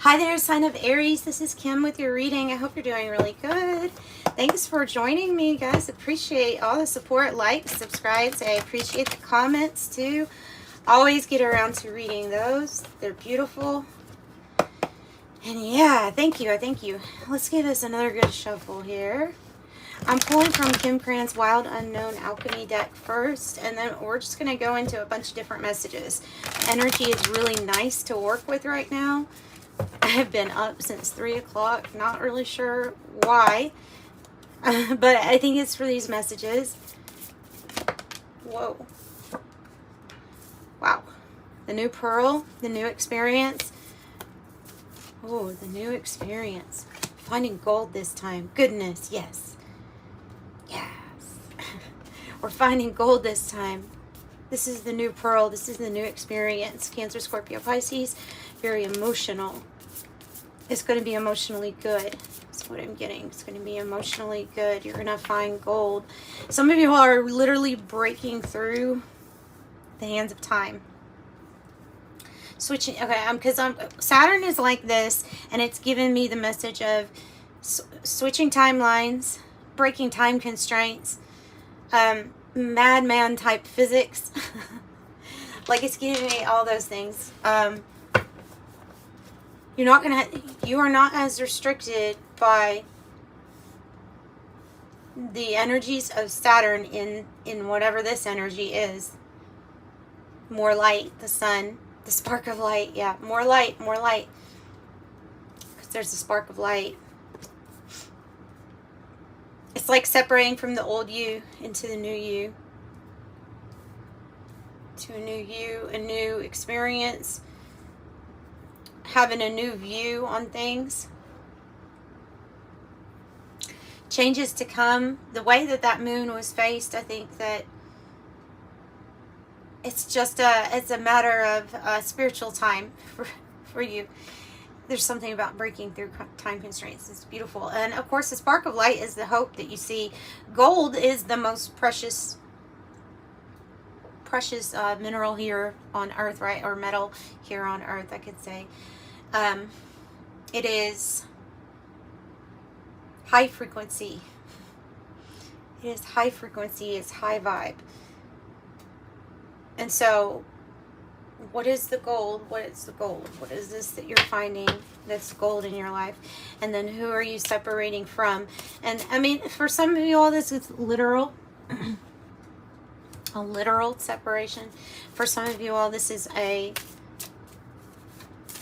Hi there, sign of Aries. This is Kim with your reading. I hope you're doing really good. Thanks for joining me, guys. Appreciate all the support, likes, subscribes. I appreciate the comments too. Always get around to reading those. They're beautiful. And yeah, thank you. Thank you. Let's give this another good shuffle here. I'm pulling from Kim Cran's Wild Unknown Alchemy deck first, and then we're just going to go into a bunch of different messages. Energy is really nice to work with right now. I have been up since 3 o'clock. Not really sure why, but I think it's for these messages. Whoa. Wow. The new pearl, the new experience. Oh, the new experience. Finding gold this time. Goodness, yes. Yes. We're finding gold this time. This is the new pearl. This is the new experience. Cancer, Scorpio, Pisces. Very emotional. It's going to be emotionally good. That's what I'm getting. It's going to be emotionally good. You're going to find gold. Some of you are literally breaking through the hands of time. Switching. Okay, because Saturn is like this, and it's giving me the message of switching timelines, breaking time constraints, madman type physics. Like, it's giving me all those things. You are not as restricted by the energies of Saturn in whatever this energy is. More light, the sun, the spark of light. Yeah, more light, more light. Because there's a spark of light. It's like separating from the old you into the new you. To a new you, a new experience. Having a new view on things. Changes to come. The way that moon was faced, I think that it's just it's a matter of spiritual time for you. There's something about breaking through time constraints. It's beautiful. And of course, the spark of light is the hope that you see. Gold is the most precious mineral here on Earth, right? Or metal here on Earth, I could say. It is high frequency. It is high frequency. It's high vibe. And so, what is the gold? What is the gold? What is this that you're finding that's gold in your life? And then who are you separating from? And I mean, for some of you all, this is literal. A literal separation. For some of you all, this is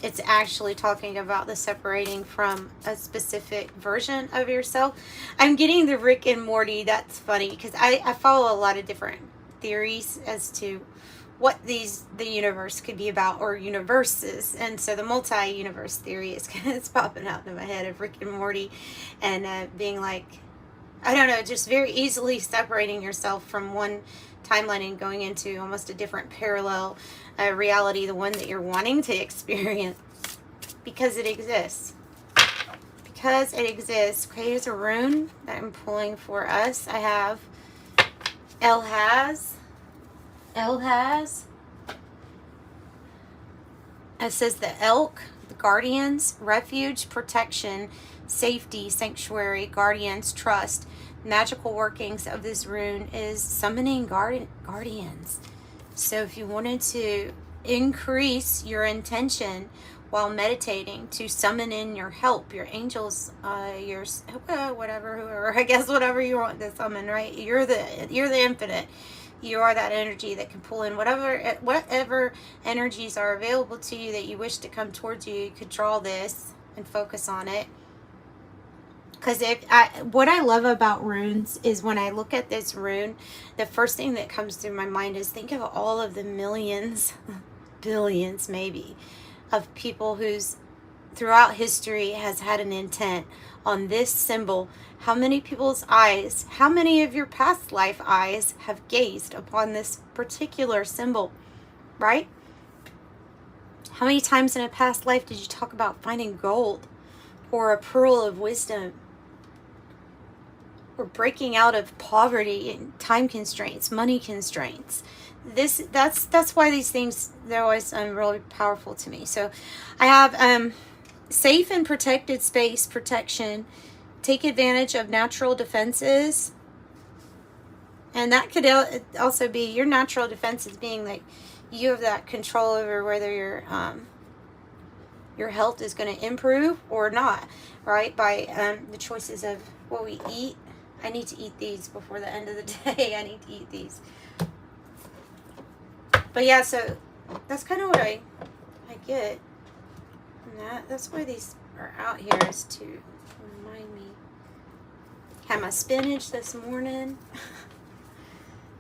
it's actually talking about the separating from a specific version of yourself. I'm getting the Rick and Morty. That's funny because I follow a lot of different theories as to what the universe could be about, or universes. And so the multi-universe theory is it's popping out in my head of Rick and Morty, and being like, I don't know, just very easily separating yourself from one timeline and going into almost a different parallel reality, the one that you're wanting to experience, because it exists. Because it exists. Okay, here's a rune that I'm pulling for us. I have Elhaz. It says the elk, the guardians, refuge, protection, safety, sanctuary, guardians, trust. Magical workings of this rune is summoning guardians. So if you wanted to increase your intention while meditating to summon in your help, your angels, your whoever, I guess whatever you want to summon, right? You're the infinite. You are that energy that can pull in whatever energies are available to you that you wish to come towards you. You could draw this and focus on it. Because what I love about runes is when I look at this rune, the first thing that comes through my mind is think of all of the millions, billions maybe, of people who's throughout history has had an intent on this symbol. How many people's eyes, how many of your past life eyes have gazed upon this particular symbol, right? How many times in a past life did you talk about finding gold or a pearl of wisdom? Or breaking out of poverty and time constraints, money constraints. That's why these things, they're always really powerful to me. So I have Safe and protected space protection. Take advantage of natural defenses. And that could also be your natural defenses, being that you have that control over whether your health is going to improve or not, right? By the choices of what we eat. I need to eat these before the end of the day. I need to eat these. But yeah, so that's kind of what I get from that. That's why these are out here, is to remind me. Had my spinach this morning.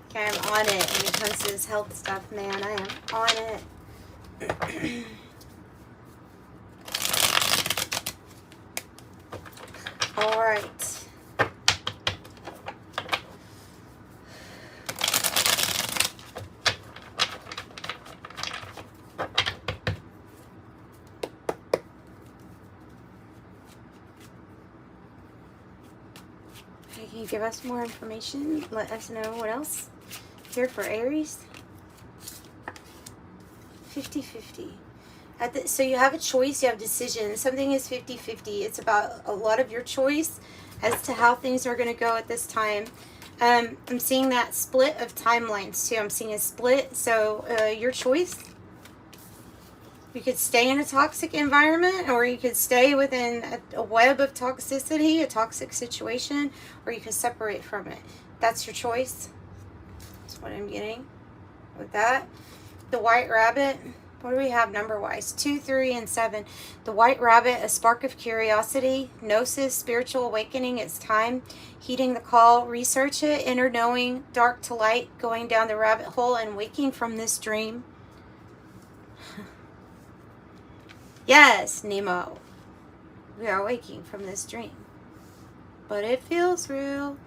Okay, I'm on it when it comes to this health stuff, man. I am on it. All right. Can you give us more information? Let us know what else here for Aries. 50-50. So you have a choice, you have decision. Something is 50-50. It's about a lot of your choice as to how things are going to go at this time. I'm seeing that split of timelines too. I'm seeing a split. So your choice. You could stay in a toxic environment, or you could stay within a web of toxicity, a toxic situation, or you could separate from it. That's your choice. That's what I'm getting with that. The White Rabbit. What do we have number-wise? 2, 3, and 7. The White Rabbit, a spark of curiosity. Gnosis, spiritual awakening. It's time. Heeding the call. Research it. Inner knowing. Dark to light. Going down the rabbit hole and waking from this dream. Yes, Nemo. We are waking from this dream. But it feels real.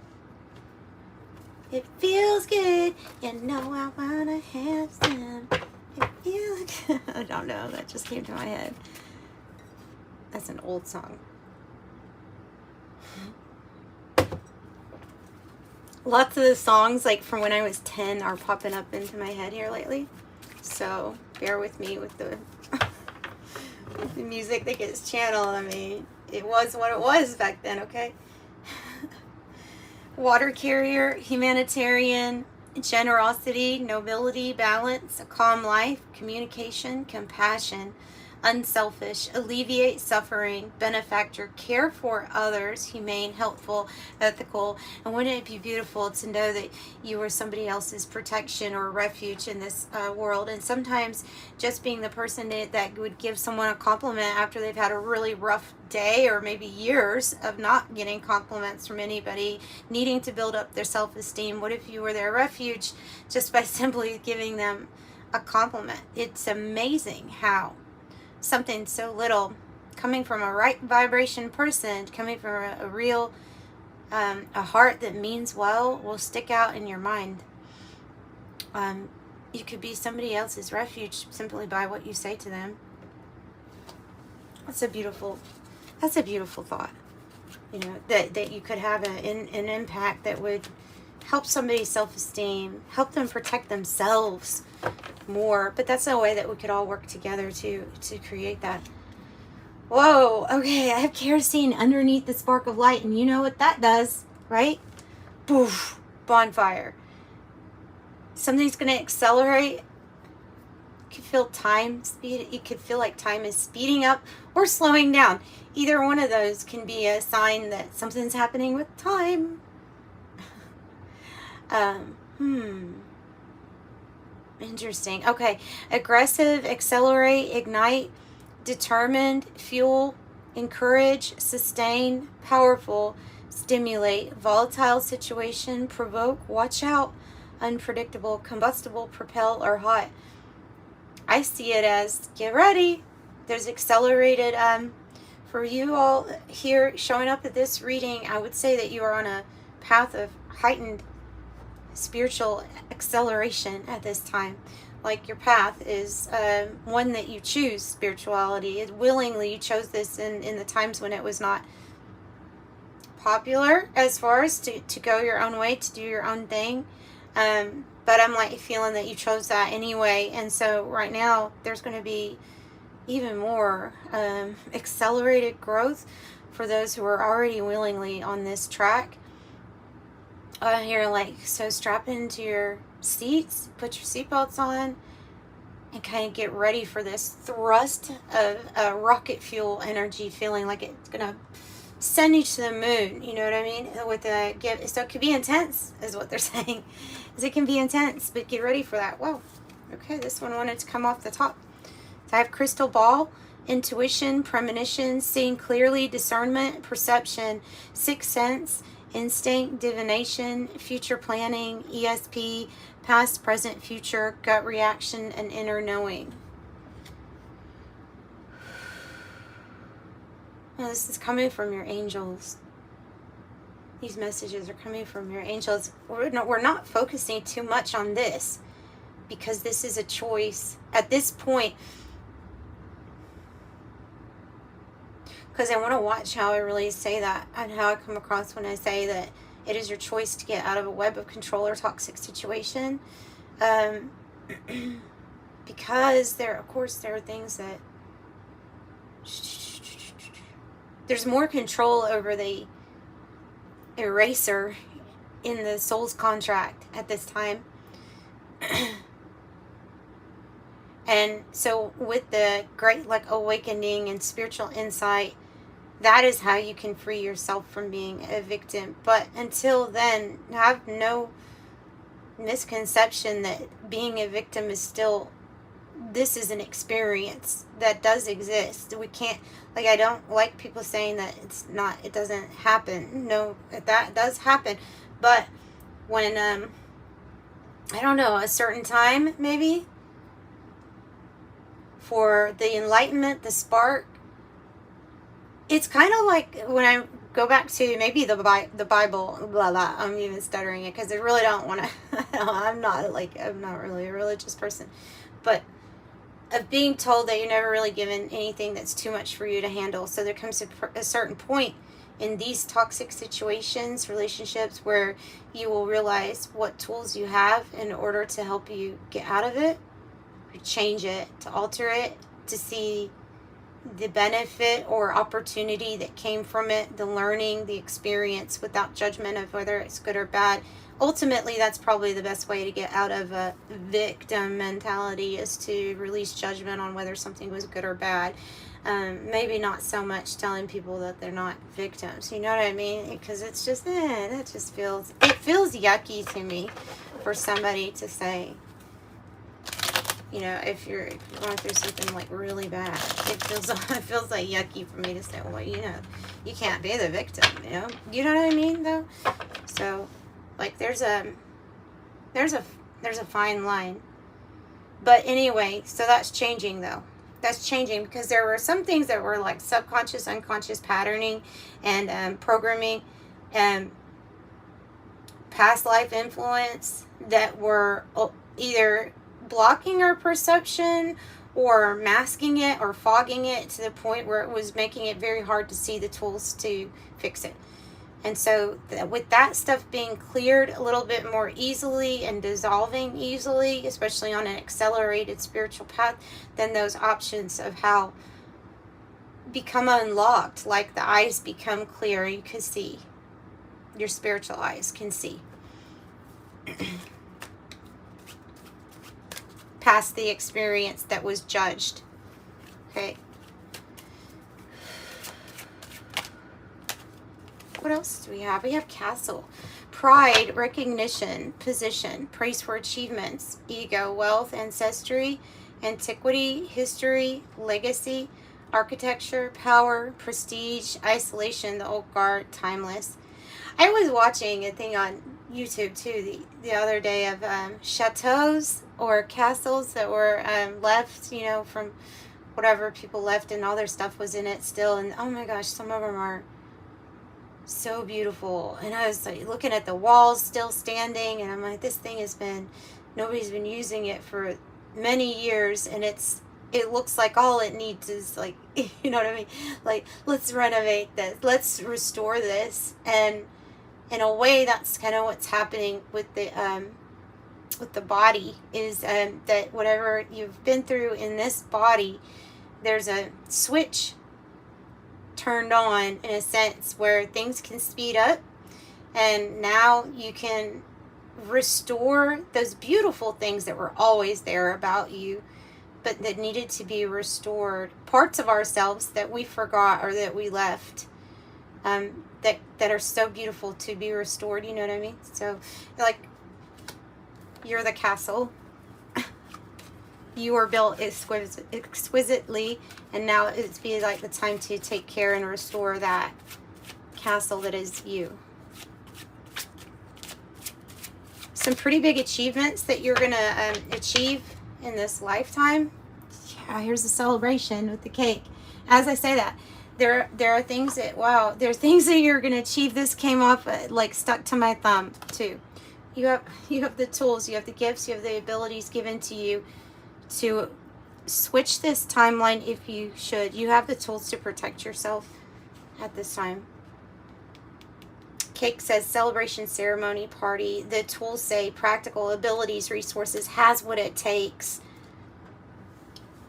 It feels good. You know I wanna have some. It feels good. I don't know. That just came to my head. That's an old song. Lots of the songs, like from when I was 10, are popping up into my head here lately. So bear with me with the the music that gets channeled. I mean, it was what it was back then, okay? Water carrier, humanitarian, generosity, nobility, balance, a calm life, communication, compassion, unselfish, alleviate suffering, benefactor, care for others, humane, helpful, ethical. And wouldn't it be beautiful to know that you were somebody else's protection or refuge in this world? And sometimes just being the person that would give someone a compliment after they've had a really rough day, or maybe years of not getting compliments from anybody, needing to build up their self-esteem. What if you were their refuge just by simply giving them a compliment? It's amazing how something so little, coming from a right vibration person, coming from a real a heart that means well, will stick out in your mind. You could be somebody else's refuge simply by what you say to them. That's a beautiful thought. You know, that you could have an impact that would help somebody's self-esteem, help them protect themselves more. But that's a way that we could all work together to create that. Whoa, okay, I have kerosene underneath the spark of light, and you know what that does, right? Poof, bonfire. Something's going to accelerate. You could feel time speed. You could feel like time is speeding up or slowing down. Either one of those can be a sign that something's happening with time. Interesting. Okay. Aggressive, accelerate, ignite, determined, fuel, encourage, sustain, powerful, stimulate, volatile situation, provoke, watch out, unpredictable, combustible, propel, or hot. I see it as get ready. There's accelerated, for you all here showing up at this reading, I would say that you are on a path of heightened spiritual acceleration at this time. Like your path is one that you choose spirituality. Willingly you chose this in the times when it was not popular, as far as to go your own way, to do your own thing. But I'm like feeling that you chose that anyway. And so right now there's going to be even more accelerated growth for those who are already willingly on this track. Here, like, so strap into your seats, put your seatbelts on, and kind of get ready for this thrust of rocket fuel energy, feeling like it's gonna send you to the moon. You know what I mean? With the give, so it can be intense, is what they're saying. Is it can be intense, but get ready for that. Whoa. Okay, this one wanted to come off the top. So I have crystal ball, intuition, premonition, seeing clearly, discernment, perception, sixth sense, instinct, divination, future planning, ESP, past, present, future, gut reaction, and inner knowing. Now, this is coming from your angels. These messages are coming from your angels. We're not focusing too much on this because this is a choice at this point. Because I want to watch how I really say that and how I come across when I say that it is your choice to get out of a web of control or toxic situation. Because of course, there are things that there's more control over the eraser in the soul's contract at this time. And so with the great like awakening and spiritual insight, that is how you can free yourself from being a victim. But until then, have no misconception that being a victim is still, this is an experience that does exist. We can't, like, I don't like people saying that it's not, it doesn't happen. No, that does happen. But when, I don't know, a certain time maybe for the enlightenment, the spark, it's kind of like when I go back to maybe the Bible, blah, blah, I'm even stuttering it because I really don't want to, I'm not really a religious person, but of being told that you're never really given anything that's too much for you to handle. So there comes a certain point in these toxic situations, relationships, where you will realize what tools you have in order to help you get out of it, to change it, to alter it, to see the benefit or opportunity that came from it, the learning, the experience, without judgment of whether it's good or bad. Ultimately, that's probably the best way to get out of a victim mentality, is to release judgment on whether something was good or bad. Maybe not so much telling people that they're not victims, you know what I mean? Because it's just, that just feels yucky to me for somebody to say, you know, if you're going through something like really bad, it feels like yucky for me to say, well, you know, you can't be the victim, you know what I mean, though. So, like, there's a fine line. But anyway, so that's changing, though. That's changing because there were some things that were like subconscious, unconscious patterning and programming and past life influence that were either blocking our perception or masking it or fogging it to the point where it was making it very hard to see the tools to fix it. And so with that stuff being cleared a little bit more easily and dissolving easily, especially on an accelerated spiritual path, then those options of how become unlocked, like the eyes become clear, you can see. Your spiritual eyes can see. Past the experience that was judged. Okay. What else do we have? We have castle. Pride, recognition, position, praise for achievements, ego, wealth, ancestry, antiquity, history, legacy, architecture, power, prestige, isolation, the old guard, timeless. I was watching a thing on YouTube too the other day of chateaus or castles that were left, you know, from whatever people left, and all their stuff was in it still. And oh my gosh, some of them are so beautiful. And I was like looking at the walls still standing, and I'm like, this thing nobody's been using it for many years, and it looks like all it needs is, like, you know what I mean? Like, let's renovate this, let's restore this. And in a way, that's kind of what's happening with the body, is that whatever you've been through in this body, there's a switch turned on, in a sense, where things can speed up, and now you can restore those beautiful things that were always there about you, but that needed to be restored. Parts of ourselves that we forgot or that we left, that are so beautiful to be restored. You know what I mean? So, like, you're the castle. You were built exquisitely, and now it's be like the time to take care and restore that castle that is you. Some pretty big achievements that you're going to achieve in this lifetime. Yeah, here's a celebration with the cake. As I say that, there are things that, wow, there are things that you're going to achieve. This came off like stuck to my thumb too. You have the tools, you have the gifts, you have the abilities given to you to switch this timeline if you should. You have the tools to protect yourself at this time. Cake says celebration, ceremony, party. The tools say practical abilities, resources, has what it takes.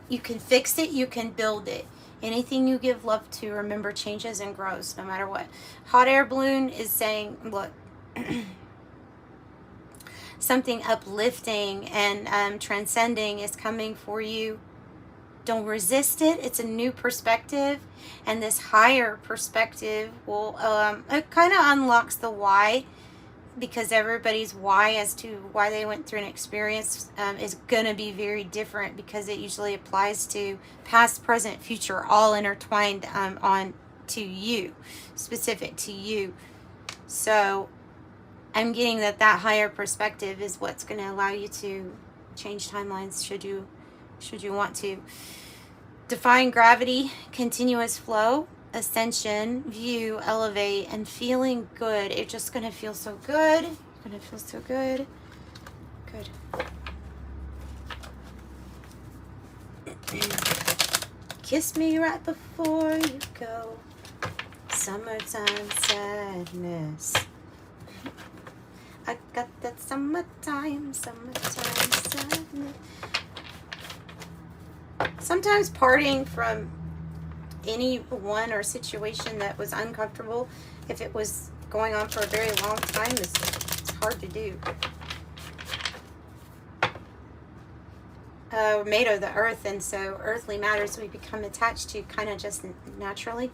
You can fix it, you can build it. Anything you give love to, remember, changes and grows no matter what. Hot air balloon is saying, look, something uplifting and transcending is coming for you. Don't resist it. It's a new perspective, and this higher perspective will it kind of unlocks the why, because everybody's why as to why they went through an experience is going to be very different, because it usually applies to past, present, future, all intertwined on to you, specific to you. So I'm getting that higher perspective is what's going to allow you to change timelines should you want to. Defying gravity, continuous flow, ascension, view, elevate, and feeling good. It's just going to feel so good. You're going to feel so good. Good. Kiss me right before you go. Summertime sadness. I got that summertime sadness. Sometimes parting from anyone or situation that was uncomfortable, if it was going on for a very long time, it's hard to do. We're made of the earth, and so earthly matters we become attached to kind of just naturally.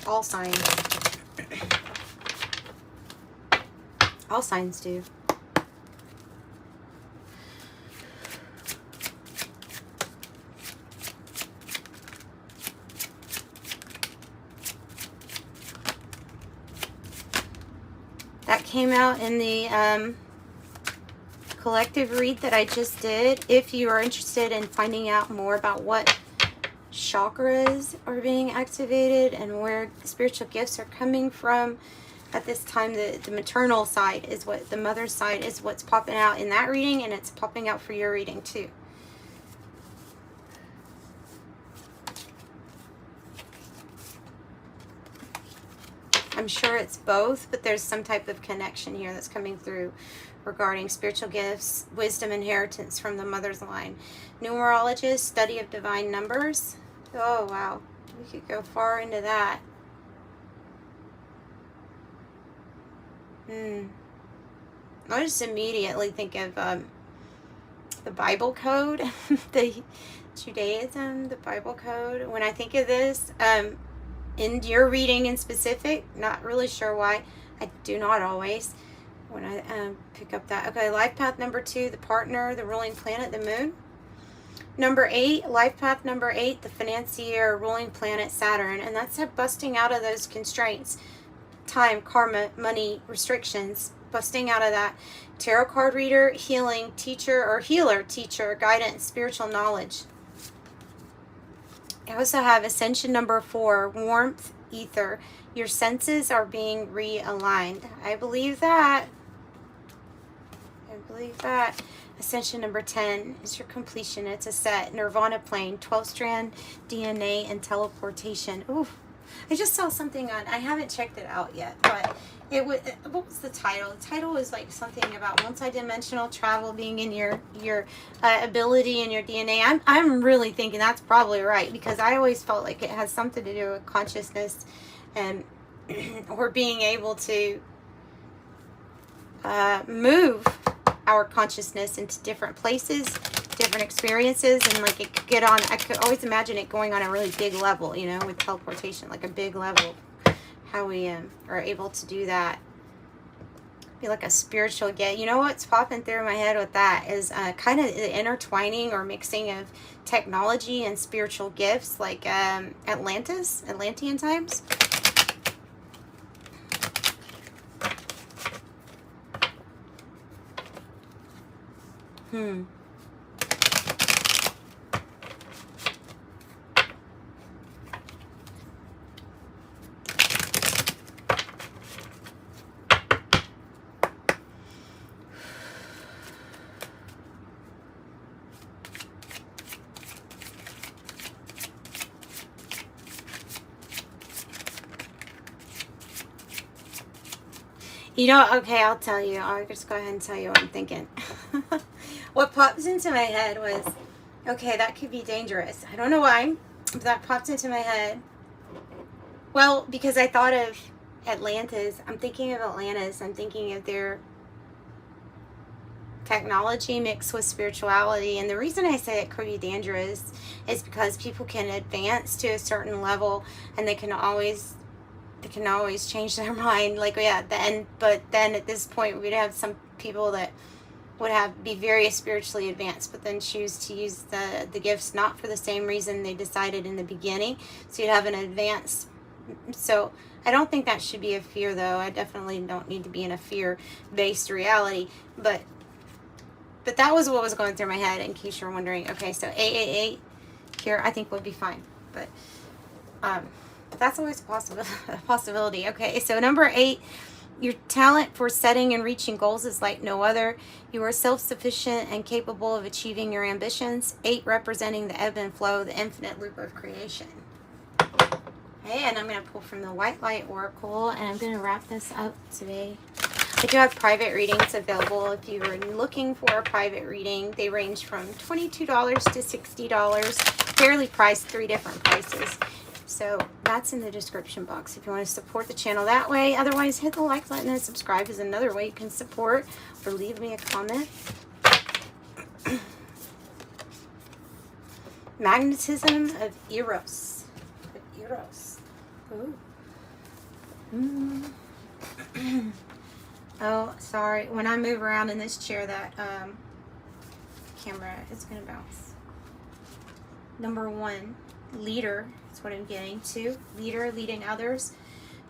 All signs. All signs do. That came out in the collective read that I just did. If you are interested in finding out more about what chakras are being activated and where spiritual gifts are coming from at this time, the maternal side is what, the mother's side is what's popping out in that reading, and it's popping out for your reading too. I'm sure it's both, but there's some type of connection here that's coming through regarding spiritual gifts, wisdom, inheritance from the mother's line. Numerologist, study of divine numbers. Oh, wow. We could go far into that. I just immediately think of the Bible code, the Judaism, the Bible code. When I think of this, in your reading in specific, not really sure why. I do not always when I pick up that. Okay, life path number 2, the partner, the ruling planet, the moon. Number 8, life path number 8, the financier, ruling planet, Saturn. And that's busting out of those constraints. Time, karma, money, restrictions, busting out of that. Tarot card reader, healing, teacher, or healer, teacher, guidance, spiritual knowledge. I also have ascension number 4, warmth, ether. Your senses are being realigned. I believe that. Ascension number 10 is your completion. It's a set. Nirvana plane, 12-strand DNA, and teleportation. Ooh, I just saw something on, I haven't checked it out yet, but it was, what was the title? The title was like something about multidimensional travel being in your ability and your DNA. I'm really thinking that's probably right, because I always felt like it has something to do with consciousness and or being able to move our consciousness into different places, different experiences, and like it could get on, I could always imagine it going on a really big level, you know, with teleportation, like a big level, how we are able to do that. Be like a spiritual gift. You know what's popping through my head with that is kind of the intertwining or mixing of technology and spiritual gifts, like Atlantean times. You know, okay, I'll tell you. I'll just go ahead and tell you what I'm thinking. What pops into my head was, okay, that could be dangerous. I don't know why, but that popped into my head. Well, because I thought of Atlantis. I'm thinking of Atlantis. I'm thinking of their technology mixed with spirituality. And the reason I say it could be dangerous is because people can advance to a certain level and they can always change their mind, like, yeah, but then at this point we'd have some people that would be very spiritually advanced, but then choose to use the gifts not for the same reason they decided in the beginning, so you'd have an advance. So I don't think that should be a fear, though. I definitely don't need to be in a fear-based reality, but that was what was going through my head, in case you're wondering. Okay, so 888 here I think would be fine, but that's always a possibility. Okay, so number 8, your talent for setting and reaching goals is like no other. You are self-sufficient and capable of achieving your ambitions. 8 representing the ebb and flow, the infinite loop of creation. Okay, and I'm going to pull from the White Light Oracle, and I'm going to wrap this up today. I do have private readings available if you are looking for a private reading. They range from $22 to $60, fairly priced, 3 different prices. So that's in the description box if you want to support the channel that way. Otherwise, hit the like button and subscribe is another way you can support, or leave me a comment. Magnetism of Eros. Ooh. Oh, sorry. When I move around in this chair, that camera is going to bounce. Number 1, leader. That's what I'm getting. 2, leader, leading others.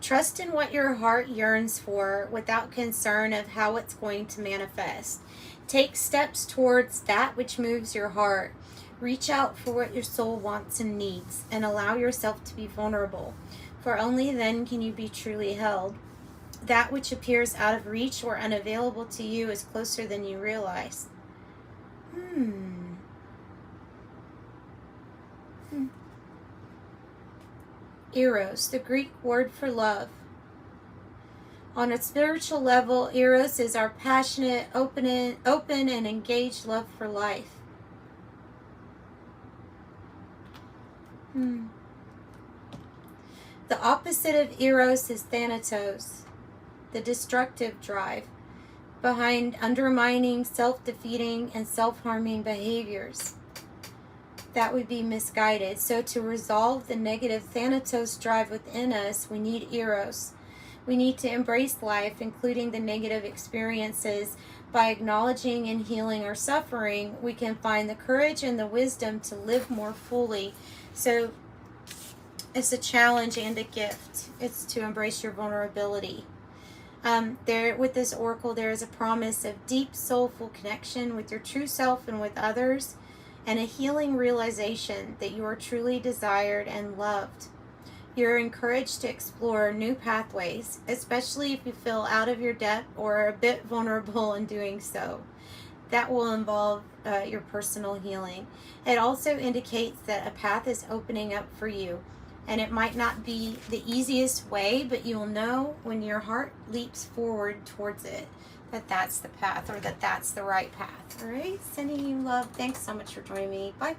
Trust in what your heart yearns for without concern of how it's going to manifest. Take steps towards that which moves your heart. Reach out for what your soul wants and needs, and allow yourself to be vulnerable, for only then can you be truly held. That which appears out of reach or unavailable to you is closer than you realize. Eros, the Greek word for love. On a spiritual level, Eros is our passionate, open and engaged love for life. The opposite of Eros is Thanatos, the destructive drive behind undermining, self-defeating, and self-harming behaviors. That would be misguided. So to resolve the negative Thanatos drive within us, we need Eros. We need to embrace life, including the negative experiences. By acknowledging and healing our suffering, we can find the courage and the wisdom to live more fully. So it's a challenge and a gift. It's to embrace your vulnerability. With this oracle, there is a promise of deep, soulful connection with your true self and with others, and a healing realization that you are truly desired and loved. You're encouraged to explore new pathways, especially if you feel out of your depth or are a bit vulnerable in doing so. That will involve your personal healing. It also indicates that a path is opening up for you. And it might not be the easiest way, but you'll know when your heart leaps forward towards it that that's the path, or that that's the right path. All right, sending you love. Thanks so much for joining me. Bye.